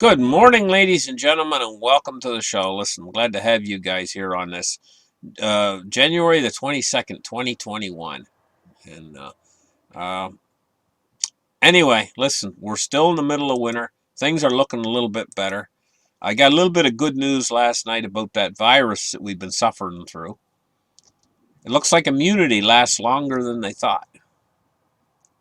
Good morning, ladies and gentlemen, and welcome to the show. Listen, I'm glad to have you guys here on this January the 22nd, 2021. And uh, anyway, listen, we're still in the middle of winter. Things are looking a little bit better. I got a little bit of good news last night about that virus that we've been suffering through. It looks like immunity lasts longer than they thought.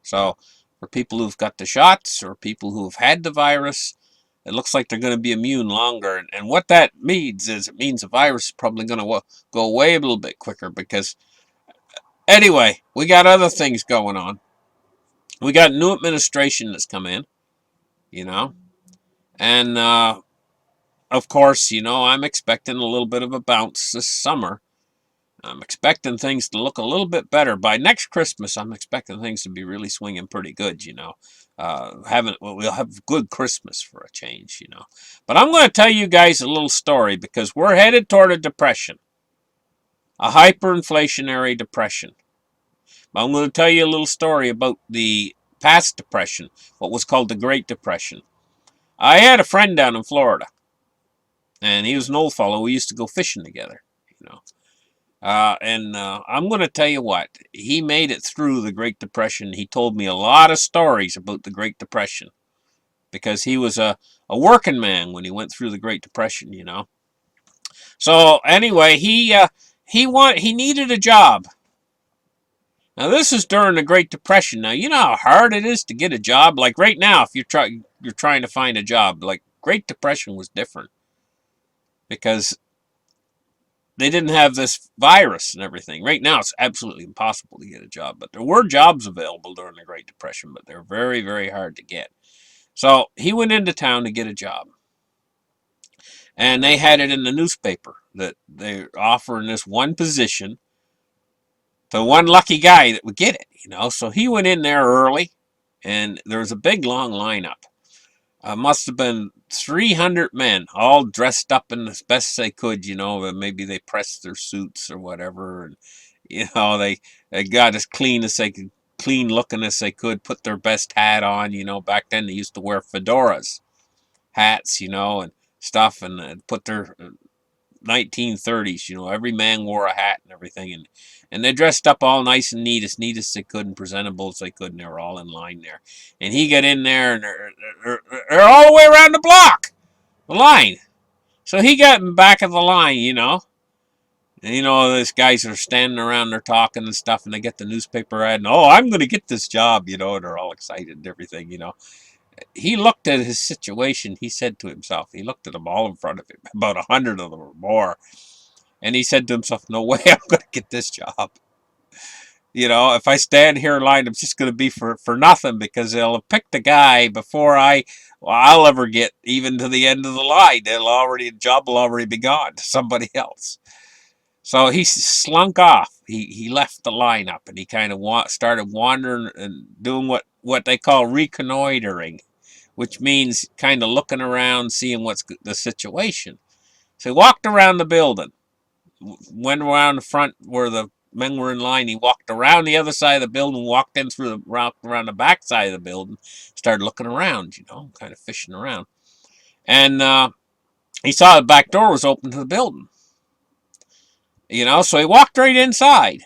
So, for people who've got the shots or people who have had the virus, it looks like they're going to be immune longer. And what that means is it means the virus is probably going to go away a little bit quicker because, anyway, we got other things going on. We got new administration that's come in, you know, and of course, I'm expecting a little bit of a bounce this summer. I'm expecting things to look a little bit better. By next Christmas, I'm expecting things to be really swinging pretty good. We'll have good Christmas for a change. But I'm going to tell you guys a little story because we're headed toward a depression, a hyperinflationary depression. I'm going to tell you a little story about the past depression, what was called the Great Depression. I had a friend down in Florida, and he was an old fellow. We used to go fishing together, you know. And I'm going to tell you what, he made it through the Great Depression. He told me a lot of stories about the Great Depression because he was a working man when he went through the Great Depression. So anyway, he needed a job. Now this is during the Great Depression. Now you know how hard it is to get a job. Like right now, if you're trying to find a job, like Great Depression was different because they didn't have this virus and everything. Right now, it's absolutely impossible to get a job. But there were jobs available during the Great Depression, but they're very, very hard to get. So he went into town to get a job. And they had it in the newspaper that they're offering this one position to one lucky guy that would get it. So he went in there early, and there was a big, long lineup. Must have been 300 men, all dressed up in as best they could. Maybe they pressed their suits or whatever, and they got as clean as they could, clean looking as they could, put their best hat on. Back then they used to wear fedoras, hats, and stuff, and put their 1930s. Every man wore a hat and everything, and they dressed up all nice and neat as they could and presentable as they could, and they were all in line there. And he got in there, and they're all the way around the block, the line. So he got in back of the line. And these guys are standing around, they're talking and stuff, and they get the newspaper ad, and I'm going to get this job, and they're all excited and everything. He looked at his situation. He said to himself, he looked at them all in front of him, about 100 of them or more, and he said to himself, no way I'm going to get this job. If I stand here in line, I'm just going to be for nothing because they'll have picked a guy before I'll ever get even to the end of the line. The job will already be gone to somebody else. So he slunk off. He left the lineup and he kind of started wandering and doing what they call reconnoitering, which means kind of looking around, seeing what's the situation. So he walked around the building, went around the front where the men were in line. He walked around the other side of the building, walked in around the back side of the building, started looking around, kind of fishing around. And he saw the back door was open to the building. So he walked right inside.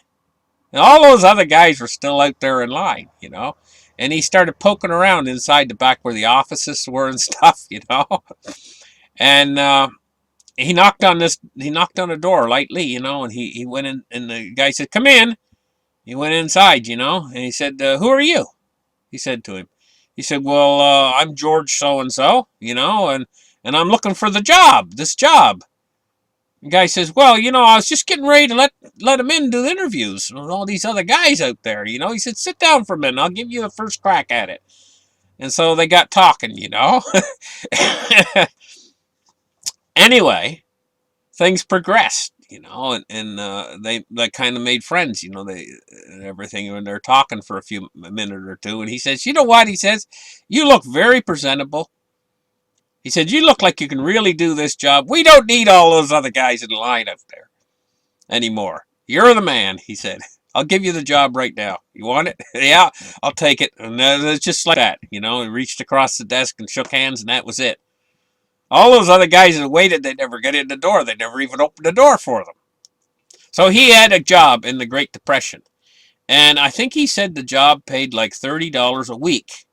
And all those other guys were still out there in line. And he started poking around inside the back where the offices were and stuff. And he knocked on the door lightly, and he went in, and the guy said, come in. He went inside, and he said, who are you? He said to him. He said, well, I'm George so-and-so, and I'm looking for this job. The guy says, well, I was just getting ready to let him in and do the interviews with all these other guys out there. He said, sit down for a minute. I'll give you the first crack at it. And so they got talking. Anyway, things progressed, and they kind of made friends, and everything. And they're talking for a minute or two. And he says, you know what? He says, you look very presentable. He said, you look like you can really do this job. We don't need all those other guys in line up there anymore. You're the man, he said. I'll give you the job right now. You want it? Yeah, I'll take it. And it's just like that. He reached across the desk and shook hands, and that was it. All those other guys that waited, they never get in the door. They never even opened the door for them. So he had a job in the Great Depression. And I think he said the job paid like $30 a week.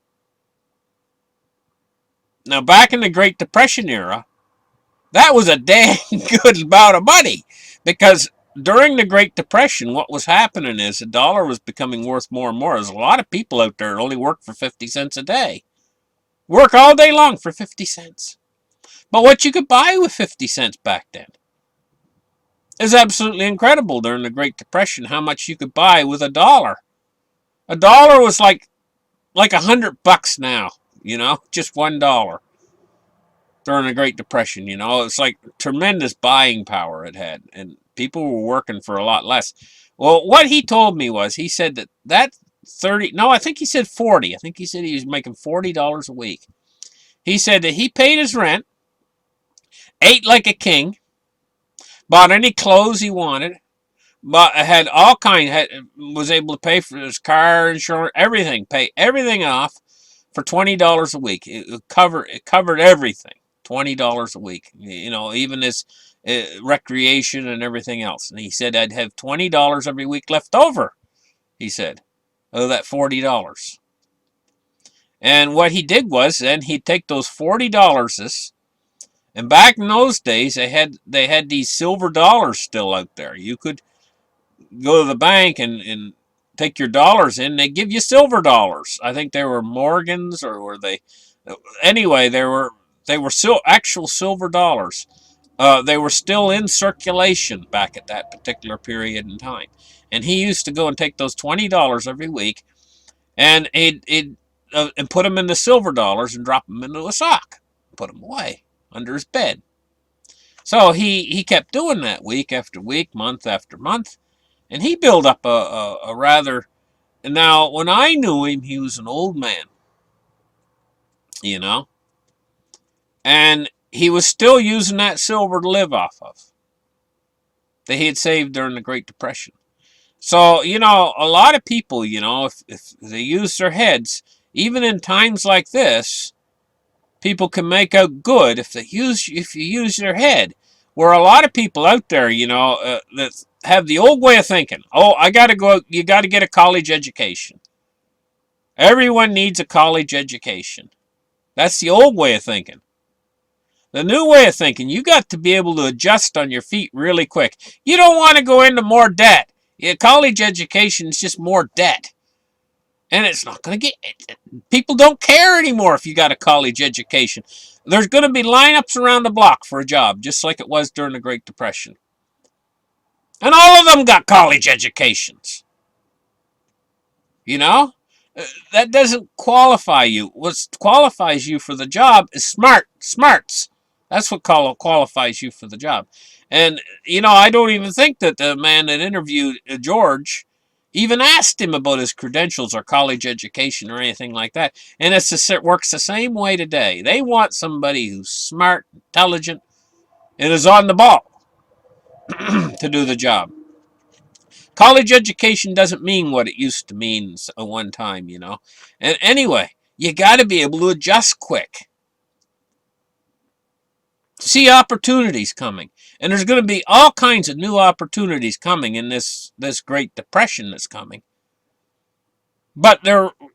Now, back in the Great Depression era, that was a dang good amount of money. Because during the Great Depression, what was happening is the dollar was becoming worth more and more. There's a lot of people out there that only work for 50 cents a day. Work all day long for 50 cents. But what you could buy with 50 cents back then is absolutely incredible during the Great Depression, how much you could buy with a dollar. A dollar was like $100 now, just $1 during the Great Depression. It's like tremendous buying power it had, and people were working for a lot less. Well, what he told me was he said that 30, no, I think he said 40. I think he said he was making $40 a week. He said that he paid his rent, ate like a king, bought any clothes he wanted, but had all kind, was able to pay for his car insurance, everything, pay everything off for $20 a week. It covered everything. $20 a week. Even his recreation and everything else. And he said I'd have $20 every week left over. He said, oh, that $40. And what he did was then he'd take those $40, and back in those days they had these silver dollars still out there. You could go to the bank and take your dollars in. They give you silver dollars. I think they were Morgans, or were they? Anyway, they were still actual silver dollars. They were still in circulation back at that particular period in time. And he used to go and take those $20 every week, and and put them in the silver dollars and drop them into a sock, put them away under his bed. So he kept doing that week after week, month after month, and he built up a rather. Now, when I knew him, he was an old man, you know, and he was still using that silver to live off of that he had saved during the Great Depression. So, a lot of people, if they use their heads, even in times like this, people can make out good if you use their head. Where a lot of people out there, that have the old way of thinking. Oh, I got to go. You got to get a college education. Everyone needs a college education. That's the old way of thinking. The new way of thinking, you got to be able to adjust on your feet really quick. You don't want to go into more debt. College education is just more debt. And it's not going to get... People don't care anymore if you got a college education. There's going to be lineups around the block for a job, just like it was during the Great Depression. And all of them got college educations. You know? That doesn't qualify you. What qualifies you for the job is smarts. That's what qualifies you for the job. And, I don't even think that the man that interviewed George even asked him about his credentials or college education or anything like that. And it works the same way today. They want somebody who's smart, intelligent, and is on the ball to do the job. College education doesn't mean what it used to mean at one time, And anyway, you got to be able to adjust quick. See opportunities coming. And there's going to be all kinds of new opportunities coming in this Great Depression that's coming. But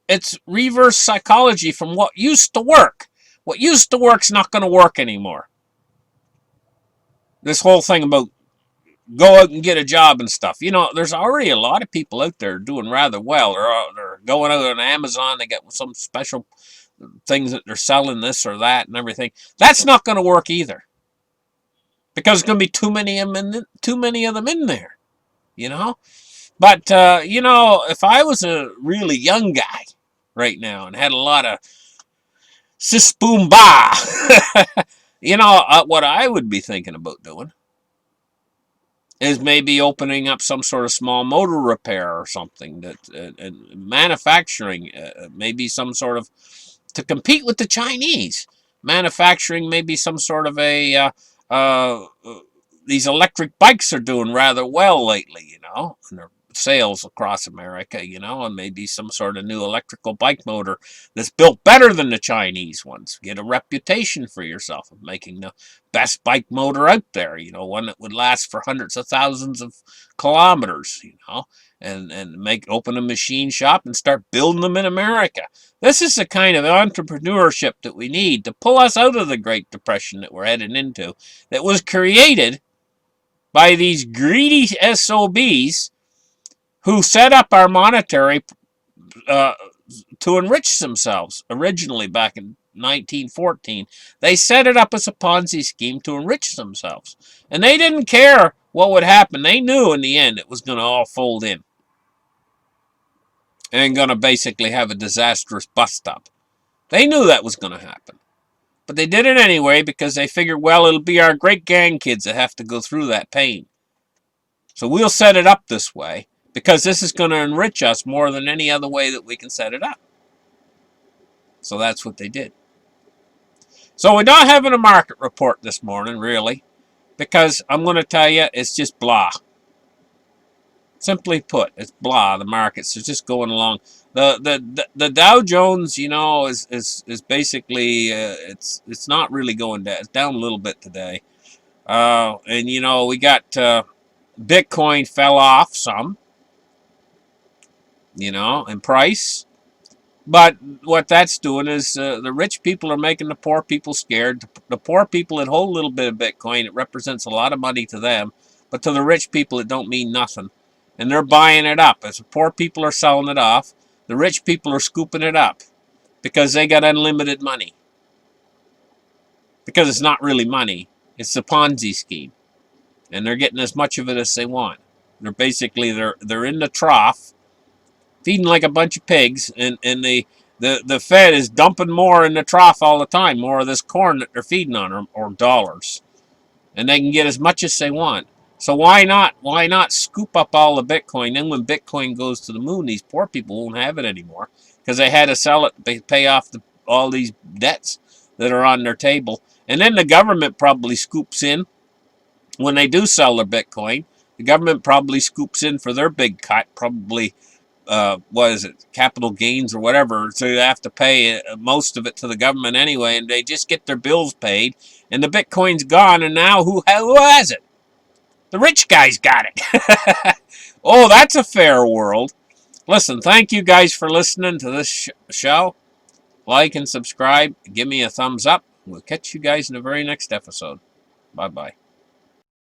it's reverse psychology from what used to work. What used to work's not going to work anymore. This whole thing about go out and get a job and stuff. There's already a lot of people out there doing rather well. They're going out on Amazon. They get some special things that they're selling, this or that and everything. That's not going to work either, because there's going to be too many of them in there. But if I was a really young guy right now and had a lot of sis boom ba, what I would be thinking about doing is maybe opening up some sort of small motor repair or something, that manufacturing, maybe some sort of, to compete with the Chinese, manufacturing maybe some sort of these electric bikes are doing rather well lately, and they're sales across America, and maybe some sort of new electrical bike motor that's built better than the Chinese ones. Get a reputation for yourself of making the best bike motor out there, one that would last for hundreds of thousands of kilometers, and open a machine shop and start building them in America. This is the kind of entrepreneurship that we need to pull us out of the Great Depression that we're heading into, that was created by these greedy SOBs who set up our monetary uh, to enrich themselves originally back in 1914. They set it up as a Ponzi scheme to enrich themselves. And they didn't care what would happen. They knew in the end it was going to all fold in and going to basically have a disastrous bust up. They knew that was going to happen. But they did it anyway because they figured, well, it'll be our great grandkids that have to go through that pain. So we'll set it up this way because this is going to enrich us more than any other way that we can set it up. So that's what they did. So we're not having a market report this morning, really, because I'm going to tell you, it's just blah. Simply put, it's blah. The markets are just going along. The Dow Jones, is basically it's not really going down. It's down a little bit today, and we got Bitcoin fell off some, in price. But what that's doing is the rich people are making the poor people scared. The poor people that hold a little bit of Bitcoin, it represents a lot of money to them. But to the rich people, it don't mean nothing. And they're buying it up. As the poor people are selling it off, the rich people are scooping it up because they got unlimited money. Because it's not really money. It's a Ponzi scheme. And they're getting as much of it as they want. They're basically, they're in the trough, feeding like a bunch of pigs, and the Fed is dumping more in the trough all the time, more of this corn that they're feeding on, or dollars, and they can get as much as they want. So why not scoop up all the Bitcoin? Then when Bitcoin goes to the moon, these poor people won't have it anymore because they had to sell it to pay off all these debts that are on their table. And then the government probably scoops in when they do sell their Bitcoin. The government probably scoops in for their big cut, probably what is it, capital gains or whatever, so they have to pay most of it to the government anyway, and they just get their bills paid, and the Bitcoin's gone, and now who has it? The rich guys got it. Oh, that's a fair world. Listen, thank you guys for listening to this show. Like and subscribe. Give me a thumbs up. We'll catch you guys in the very next episode. Bye-bye.